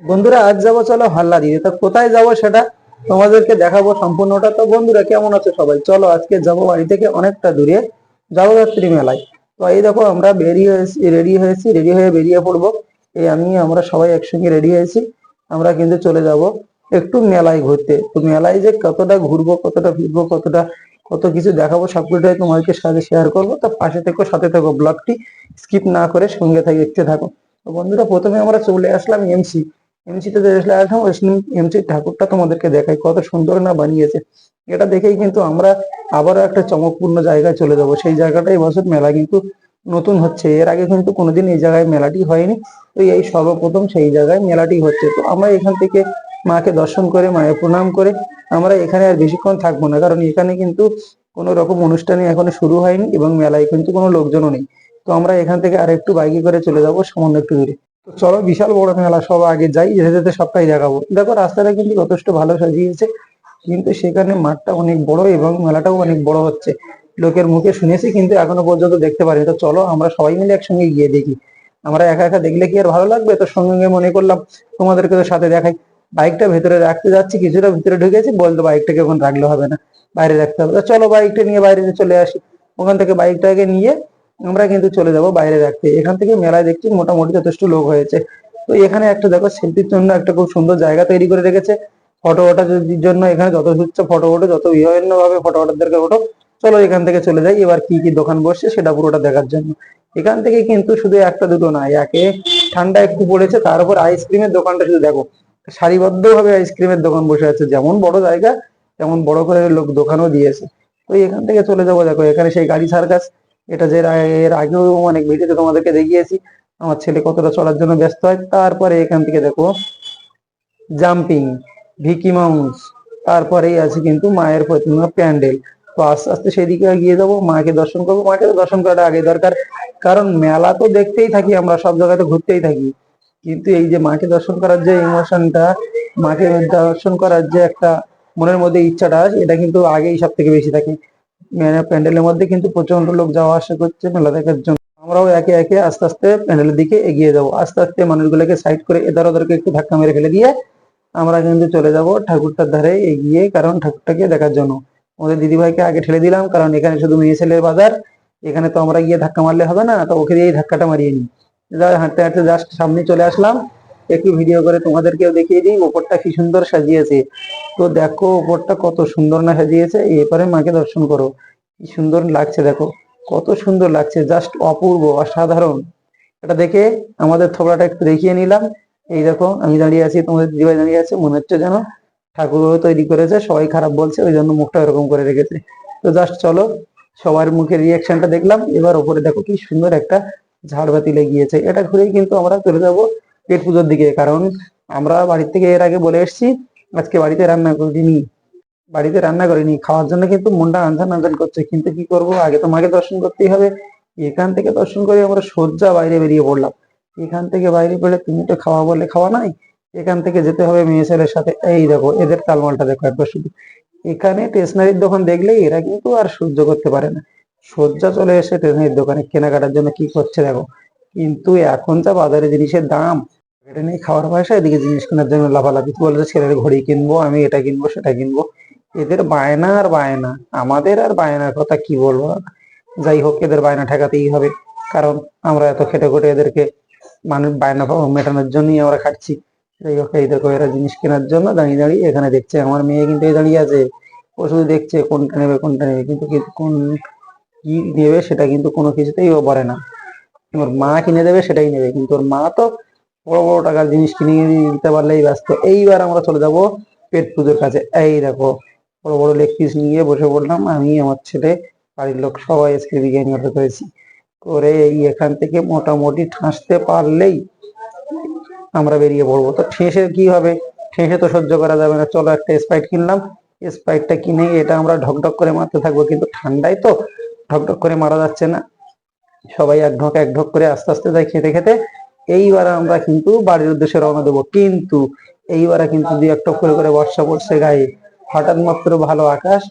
বন্ধুরা আজ যাবো চলো হাল্লা দিয়ে। তো কোথায় যাব সেটা তোমাদেরকে দেখাবো সম্পূর্ণটা। তো বন্ধুরা কেমন আছো সবাই? চলো আজকে যাবো বাড়ি থেকে অনেকটা দূরে, জগদ্ধাত্রী মেলায়। তো এই দেখো আমরা বেরিয়ে হয়েছি, রেডি হয়ে বেরিয়ে পড়বো। আমরা সবাই একসঙ্গে রেডি হয়েছি। আমরা কিন্তু চলে যাব একটু মেলায় ঘুরতে। তো মেলায় যে কতটা ঘুরবো, কতটা ফিরবো, কত কিছু দেখাবো সবকিছুটাই তোমাদেরকে সাথে শেয়ার করবো। তো পাশে থেকো, সাথে থেকো, ব্লগটি স্কিপ না করে সঙ্গে থেকে দেখতে থাকো। তো বন্ধুরা প্রথমে আমরা চলে আসলাম এমসিতে যে আসলে এখন এমসি ঠাকুরটা তোমাদেরকে দেখাই, কত সুন্দর না বানিয়েছে। এটা দেখেই কিন্তু আমরা আবারও একটা চমকপূর্ণ জায়গায় চলে যাব। সেই জায়গাটা এবছর মেলা কিন্তু নতুন হচ্ছে, এর আগে কিন্তু কোনোদিন এই জায়গায় মেলাটি হয়নি। তো এই সর্বপ্রথম সেই জায়গায় মেলাটি হচ্ছে। তো আমরা এখান থেকে মাকে দর্শন করে, মায়ের প্রণাম করে আমরা এখানে আর বেশিক্ষণ থাকবো না, কারণ এখানে কিন্তু কোনো রকম অনুষ্ঠানে এখনো শুরু হয়নি এবং মেলায় কিন্তু কোনো লোকজনও নেই। তো আমরা এখান থেকে আর একটু বাইকে করে চলে যাব সামান্য একটু দূরে। তো চলো, বিশাল বড় মেলা, সব আগে যাই, যেতে যেতে সবটাই দেখাবো। দেখো রাস্তাটা কিন্তু যথেষ্ট ভালো সাজিয়েছে, কিন্তু সেখানে মাঠটা অনেক বড় এবং মেলাটাও অনেক বড় হচ্ছে। লোকের মুখে শুনেছি কিন্তু এখনো পর্যন্ত দেখতে পারিনি। তো চলো আমরা সবাই মিলে একসঙ্গে গিয়ে দেখি। আমরা একা একা দেখলে কি আর ভালো লাগবে? তো সঙ্গে মনে করলাম তোমাদেরকে তো সাথে দেখাই। বাইকটা ভেতরে রাখতে যাচ্ছি, কিছুটা ভিতরে ঢুকেছি, বলতো বাইকটাকে এখন রাখলে হবে না, বাইরে রাখতে হবে। তো চলো বাইকটা নিয়ে বাইরে চলে আসি। ওখান থেকে বাইকটাকে নিয়ে আমরা কিন্তু চলে যাব বাইরে রাখতে। এখান থেকে মেলায় দেখছি মোটামুটি যথেষ্ট লোক হয়েছে। তো এখানে একটা দেখো সেলফির জন্য একটা খুব সুন্দর জায়গা তৈরি করে রেখেছে। ফটো ওঠার জন্য এখানে যত হচ্ছে ফটো ওঠো, যত বিভিন্ন ভাবে ফটো ওঠারদেরকে ওঠো। চলো এখান থেকে চলে যাই, এবার কি কি দোকান বসছে সেটা পুরোটা দেখার জন্য। এখান থেকে কিন্তু শুধু একটা দুটো না, একে ঠান্ডা একটু পড়েছে, তার উপর আইসক্রিমের দোকানটা শুধু দেখো, সারিবদ্ধ ভাবে আইসক্রিমের দোকান বসে আছে। যেমন বড় জায়গা তেমন বড় করে লোক দোকানও দিয়েছে। তো এখান থেকে চলে যাবো। দেখো এখানে সেই গাড়ি সার্কাস, এটা যে এর আগেও অনেক ভিডিওতে তোমাদেরকে দেখিয়েছি। আমার ছেলে কতটা চলার জন্য ব্যস্ত হয়। তারপরে এখান থেকে দেখো জাম্পিং, ভিকি মাউস, তারপরেই আছে কিন্তু মায়ের প্রতিমা প্যান্ডেল। তো আস্তে আস্তে সেদিকে এগিয়ে যাবো, মাকে দর্শন করবো। মাকে তো দর্শন করাটা আগে দরকার, কারণ মেলা তো দেখতেই থাকি আমরা, সব জায়গাতে ঘুরতেই থাকি, কিন্তু এই যে মাকে দর্শন করার যে ইমোশনটা, মাকে দর্শন করার যে একটা মনের মধ্যে ইচ্ছাটা, এটা কিন্তু আগেই সব থেকে বেশি থাকে। প্যান্ডেলের মধ্যে কিন্তু প্রচন্ড লোক যাওয়া আসা করছে মেলা দেখার জন্য। আমরাও একে একে আস্তে আস্তে প্যান্ডেলের দিকে এগিয়ে যাবো। আস্তে আস্তে মানুষগুলোকে সাইড করে এধার ওধারকে একটু ধাক্কা মেরে ফেলে দিয়ে আমরা কিন্তু চলে যাব ঠাকুরটার ধারে এগিয়ে, কারণ ঠাকুরটাকে দেখার জন্য। আমাদের দিদিভাইকে আগে ঠেলে দিলাম, কারণ এখানে শুধু মেয়ে ছেলের বাজার, এখানে তো আমরা গিয়ে ধাক্কা মারলে হবে না, তো ওকে দিয়েই ধাক্কাটা মারিয়ে নিই। হাঁটতে হাঁটতে জাস্ট সামনে চলে আসলাম, একটু ভিডিও করে তোমাদেরকেও দেখিয়ে দিই ওপরটা কি সুন্দর সাজিয়েছে। তো দেখো ওপরটা কত সুন্দর না সাজিয়েছে। এরপরে মাকে দর্শন করো, কি সুন্দর লাগছে দেখো, কত সুন্দর লাগছে, জাস্ট অপূর্ব, অসাধারণ। এটা দেখে আমাদের থোবড়াটা একটু দেখিয়ে নিলাম। এই দেখো আমি দাঁড়িয়ে আছি, তোমাদের দিদিভাই দাঁড়িয়ে আছে, মনে হচ্ছে যেন ঠাকুরও তৈরি করেছে, সবাই খারাপ বলছে ওই জন্য মুখটা এরকম করে রেখেছে। তো জাস্ট চলো, সবার মুখের রিয়াকশনটা দেখলাম। এবার ওপরে দেখো কি সুন্দর একটা ঝাড়বাতি লেগিয়েছে। এটা ঘুরেই কিন্তু আমরা চলে যাব পেট পুজোর দিকে, কারণ আমরা বাড়ির থেকে এর আগে বলে এসেছি আজকে বাড়িতে রান্না করিনি, খাওয়ার জন্য কিন্তু মনটা আনজান আনজান করছে, কিন্তু কি করব, আগে তো মাকে দর্শন করতেই হবে। এখান থেকে দর্শন করে আমরা সোজা বাইরে বেরিয়ে পড়লাম। এখান থেকে বাইরে পড়লে তুমি তো খাওয়া বলে খাওয়া নাই, এখান থেকে যেতে হবে মেয়ে ছেলের সাথে। এই দেখো এদের তালমালটা দেখো একবার শুধু। এখানে স্টেশনারির দোকান দেখলে এরা কিন্তু আর সহ্য করতে পারে না, সোজা চলে এসে স্টেশনারির দোকানে কেনাকাটার জন্য কি করছে দেখো। কিন্তু এখন যা বাজারে জিনিসের দাম, এটা নিয়ে খাওয়ার পয়সা, এদিকে জিনিস কেনার জন্য লাফালাফি। বলছে ছেলের ঘড়ি কিনবো, আমি এটা কিনবো সেটা কিনবো, এদের বায়না আর বায়না। আমাদের আর বায়নার কথা কি বলবো। যাই হোক, এদের বায়না ঠেকাতেই হবে, কারণ আমরা এত খেটে খুটে এদেরকে মানুষ বায়না মেটানোর জন্যই আমরা খাচ্ছি। যাই হোক, এই দেখো এরা জিনিস কেনার জন্য দাঁড়িয়ে দাঁড়িয়ে এখানে দেখছে। আমার মেয়ে কিন্তু এই দাঁড়িয়ে আছে, ও শুধু দেখছে কোনটা নেবে কোনটা নেবে, কিন্তু কোন কি নেবে সেটা কিন্তু কোনো কিছুতেই ও বলে না। ওর মা কিনে দেবে সেটাই নেবে, কিন্তু ওর মা তো বড় বড় টাকার জিনিস কিনে দিতে পারলেই ব্যস্ত। এইবার আমরা চলে যাব পেট পুজোর কাছে। এই দেখো বড় বড় লেগ পিস নিয়ে বসে পড়লাম, আমি আমার ছেলে বাড়ির লোক সবাই আজকে বিরিয়ানি অর্ডার করেছি। করে এই এখান থেকে মোটামুটি ঠাসতে পারলেই আমরা বেরিয়ে পড়বো। তো ঠেসে কি হবে, ঠেসে তো সহ্য করা যাবে না। চলো একটা স্প্রাইট কিনলাম, স্প্রাইটটা কিনে এটা আমরা ঢকঢক করে মারতে থাকবো, কিন্তু ঠান্ডায় তো ঢকঢক করে মারা যাচ্ছে না। সবাই এক ঢক করে আস্তে আস্তে যাই খেতে খেতে। এইবার আমরা কিন্তু বাড়ির উদ্দেশ্যে রওনা দেবো, কিন্তু এইবারে কিন্তু দুই এক টপ করে বর্ষা পড়ছে গায়ে। হঠাৎ মাত্র ভালো আকাশ,